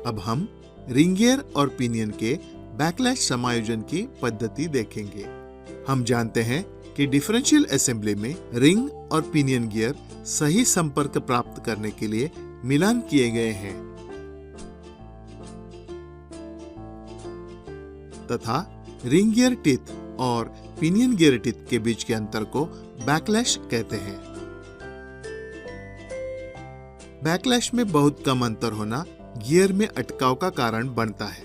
अब हम ring gear और पिनियन के बैकलैश समायोजन की पद्धति देखेंगे। हम जानते हैं कि डिफरेंशियल असेंबली में रिंग और पिनियन गियर सही संपर्क प्राप्त करने के लिए मिलान किए गए हैं तथा रिंग गियर टिथ और पिनियन गियर टिथ के बीच के अंतर को बैकलैश कहते हैं। बैकलैश में बहुत कम अंतर होना गियर में अटकाव का कारण बनता है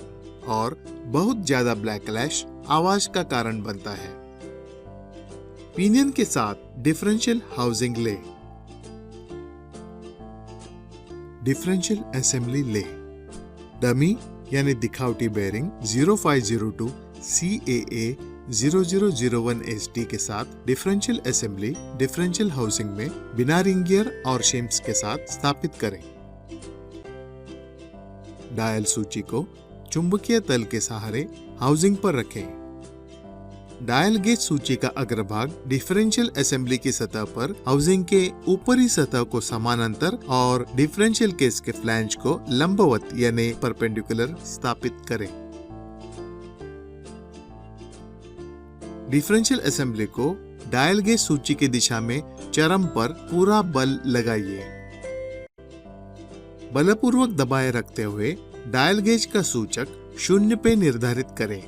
और बहुत ज्यादा बैकलैश आवाज का कारण बनता है। पिनियन के साथ डिफरेंशियल हाउसिंग ले। डिफरेंशियल असेंबली ले। डमी यानी दिखावटी बेरिंग 0502 CAA 0001 ST के साथ डिफरेंशियल असेंबली डिफरेंशियल हाउसिंग में बिना रिंग गियर और शिम्स के साथ स्थापित करें। डायल सूची को चुंबकीय तल के सहारे हाउसिंग पर रखें। डायल गेज सूची का अग्रभाग डिफरेंशियल असेंबली की सतह पर हाउसिंग के ऊपरी सतह को समानांतर और डिफरेंशियल केस के फ्लैंज को लंबवत यानी परपेंडिकुलर स्थापित करें। डिफरेंशियल असेंबली को डायल गेज सूची की दिशा में चरम पर पूरा बल लगाइए। बलपूर्वक दबाए रखते हुए डायल गेज का सूचक 0 पे निर्धारित करें।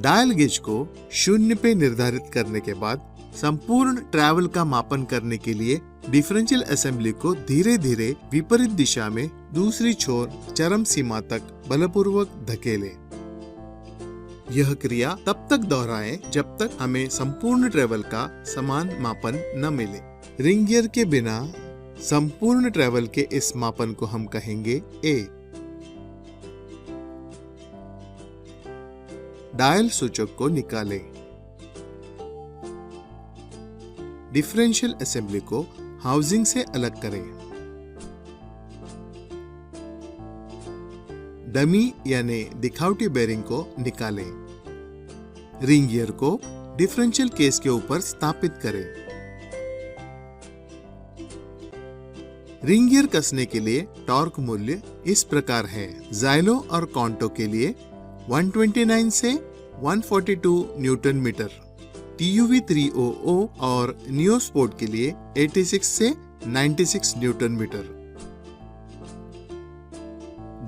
डायल गेज को 0 पे निर्धारित करने के बाद संपूर्ण ट्रैवल का मापन करने के लिए डिफरेंशियल असेंबली को धीरे धीरे विपरीत दिशा में दूसरी छोर चरम सीमा तक बलपूर्वक धकेलें। यह क्रिया तब तक दोहराएं जब तक हमें संपूर्ण ट्रैवल का समान मापन न मिले। रिंग गियर के बिना संपूर्ण ट्रैवल के इस मापन को हम कहेंगे A। डायल सूचक को निकालें। डिफरेंशियल असेंबली को हाउसिंग से अलग करें। डमी यानी दिखावटी बेरिंग को निकालें। रिंग गियर को डिफरेंशियल केस के ऊपर स्थापित करें। रिंग गियर कसने के लिए टॉर्क मूल्य इस प्रकार है। जाइलो और कॉन्टो के लिए 129 से 142 न्यूटन मीटर, TUV 300 और नियोस्पोर्ट के लिए 86 से 96 न्यूटन मीटर।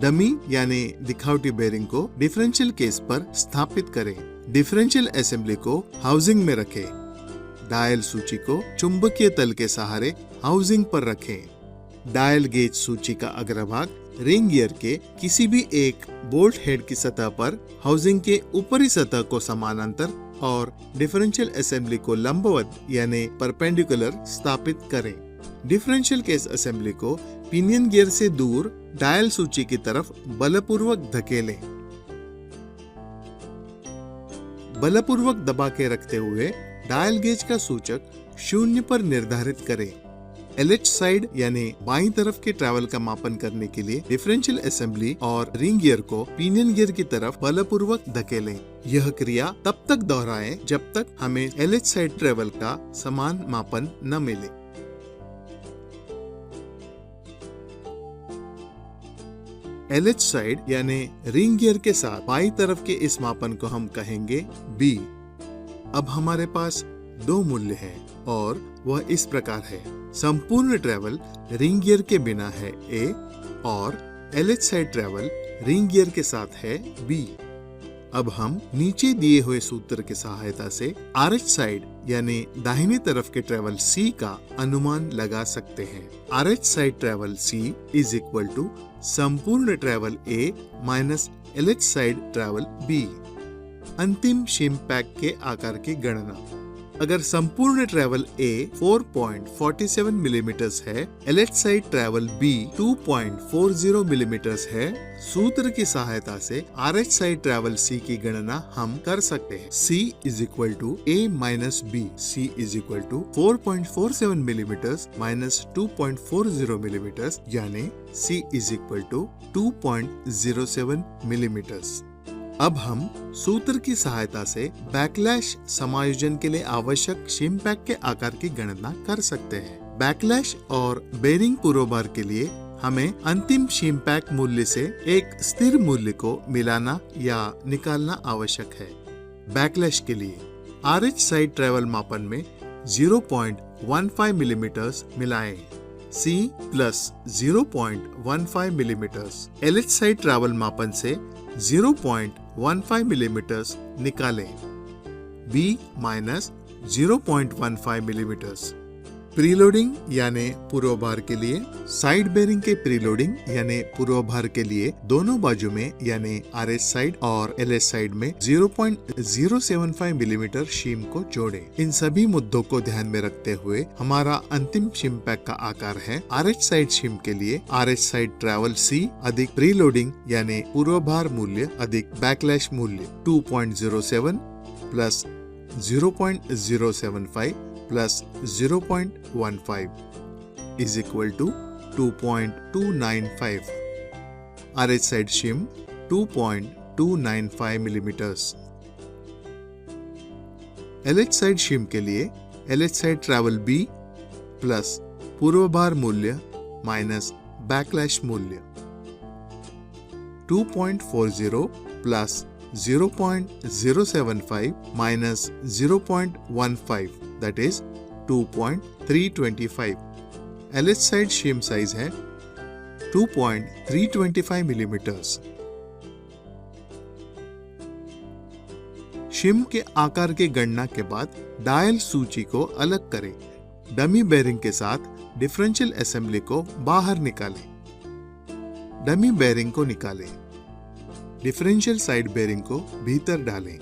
डमी यानी दिखावटी बेरिंग को डिफरेंशियल केस पर स्थापित करें। डिफरेंशियल असेंबली को हाउसिंग में रखें। डायल सूची को चुंबकीय तल के सहारे हाउसिंग पर रखें। डायल गेज सूची का अग्रभाग रिंग गियर के किसी भी एक बोल्ट हेड की सतह पर हाउसिंग के ऊपरी सतह को समानांतर और डिफरेंशियल असेंबली को लंबवत यानी परपेंडिकुलर स्थापित करें। डिफरेंशियल केस असेंबली को पिनियन गियर से दूर डायल सूची की तरफ बलपूर्वक धकेलें। बलपूर्वक दबा के रखते हुए डायल गेज का सूचक 0 पर निर्धारित करें। LH साइड यानी बाईं तरफ के ट्रैवल का मापन करने के लिए डिफरेंशियल असेंबली और रिंग गियर को पिनियन गियर की तरफ बलपूर्वक धकेलें। यह क्रिया तब तक दोहराएं जब तक हमें LH साइड ट्रैवल का समान मापन न मिले। LH साइड यानी रिंग गियर के साथ बाईं तरफ के इस मापन को हम कहेंगे B। अब हमारे पास 2 मूल्य हैं और वह इस प्रकार है। संपूर्ण ट्रैवल रिंग गियर के बिना है A और LH side travel ring gear के साथ है B। अब हम नीचे दिए हुए सूत्र की सहायता से RH साइड यानी दाहिनी तरफ के ट्रैवल C का अनुमान लगा सकते हैं। RH side travel C is equal to संपूर्ण travel A minus LH side travel B। अंतिम शिम पैक के आकार की गणना। अगर संपूर्ण ट्रैवल A 4.47 मिलीमीटर्स है, LH side travel B 2.40 millimetres है, सूत्र की सहायता से RH साइड ट्रैवल C की गणना हम कर सकते हैं। C is equal to A minus B। C is equal to 4.47 millimetres minus 2.40 millimetres यानी C is equal to 2.07 millimetres. अब हम सूत्र की सहायता से बैकलैश समायोजन के लिए आवश्यक शिम पैक के आकार की गणना कर सकते हैं। बैकलैश और बेरिंग पूर्वभार के लिए हमें अंतिम शिम पैक मूल्य से एक स्थिर मूल्य को मिलाना या निकालना आवश्यक है। बैकलैश के लिए RH साइड ट्रेवल मापन में 0.15 मिलीमीटर्स मिलाएं। C plus 0.15 millimetres LH side travel मापन से 0.15 मिलीमीटर्स निकालें। B minus 0.15 millimetres. प्रीलोडिंग यानी पूर्वभार के लिए साइड बेरिंग के प्रीलोडिंग यानी पूर्वभार के लिए दोनों बाजू में यानी RH साइड और LH साइड में 0.075 मिलीमीटर शिम को जोड़ें। इन सभी मुद्दों को ध्यान में रखते हुए हमारा अंतिम शिम पैक का आकार है RH साइड शिम के लिए RH साइड ट्रैवल C अधिक प्रीलोडिंग यानी पूर्वभार मूल्य अधिक बैकलैश मूल्य 2.07 plus 0.075 plus 0.15 is equal to 2.295. RH side shim 2.295 millimetres. LH side shim के लिए LH side travel B plus पूर्वभार मूल्य माइनस बैकलैश मूल्य 2.40 प्लस 0.075 minus 0.15 that is 2.325. LH side shim size है 2.325 मिलीमीटर्स। शिम के आकार के गणना के बाद डायल सूची को अलग करें। डमी बेरिंग के साथ डिफरेंशियल असेंबली को बाहर निकालें। डमी बेरिंग को निकालें। डिफरेंशियल साइड बेरिंग को भीतर डालें।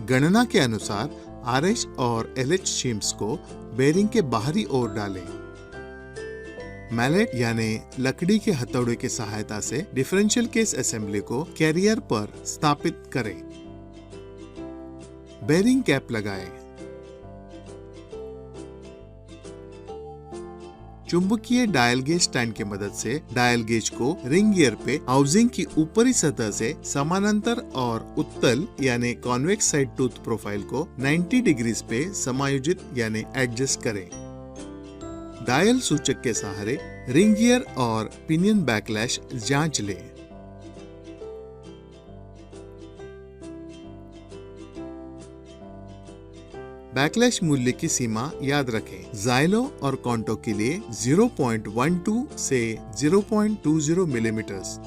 गणना के अनुसार RH और LH शिम्स को बेरिंग के बाहरी ओर डालें। मैलेट यानी लकड़ी के हथौड़े की सहायता से डिफरेंशियल केस असेंबली को कैरियर पर स्थापित करें। बेरिंग कैप लगाएं। चुंबकीय डायल गेज स्टैंड की मदद से डायल गेज को रिंग गियर पे हाउसिंग की ऊपरी सतह से समानांतर और उत्तल यानी कॉन्वेक्स साइड टूथ प्रोफाइल को 90 डिग्रीज पे समायोजित यानी एडजस्ट करें। डायल सूचक के सहारे रिंग गियर और पिनियन बैकलैश जांच लें। बैकलैश मूल्य की सीमा याद रखें। जाइलो और कॉन्टो के लिए 0.12 से 0.20 मिलीमीटर्स,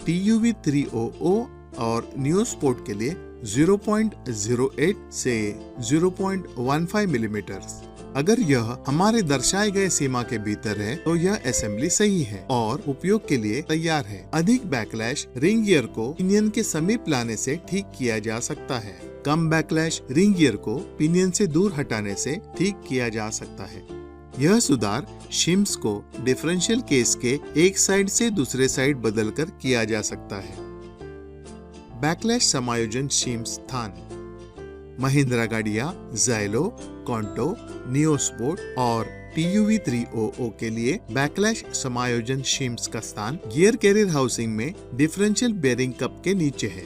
TUV300 और नियोस्पोर्ट के लिए 0.08 से 0.15 मिलीमीटर्स। अगर यह हमारे दर्शाए गए सीमा के भीतर है तो यह असेंबली सही है और उपयोग के लिए तैयार है। अधिक बैकलैश रिंग गियर को पिनियन के समीप लाने से ठीक किया जा सकता है। कम बैकलैश रिंग गियर को पिनियन से दूर हटाने से ठीक किया जा सकता है। यह सुधार शिम्स को डिफरेंशियल केस के एक साइड से दूसरे साइड बदलकर किया जा सकता है। बैकलैश समायोजन शिम्स स्थान महिंद्रा गाड़ियां जाइलो, कॉन्टो, नियोस्पोर्ट और TUV300 के लिए बैकलैश समायोजन शिम्स का स्थान गियर कैरियर हाउसिंग में डिफरेंशियल बेरिंग कप के नीचे है।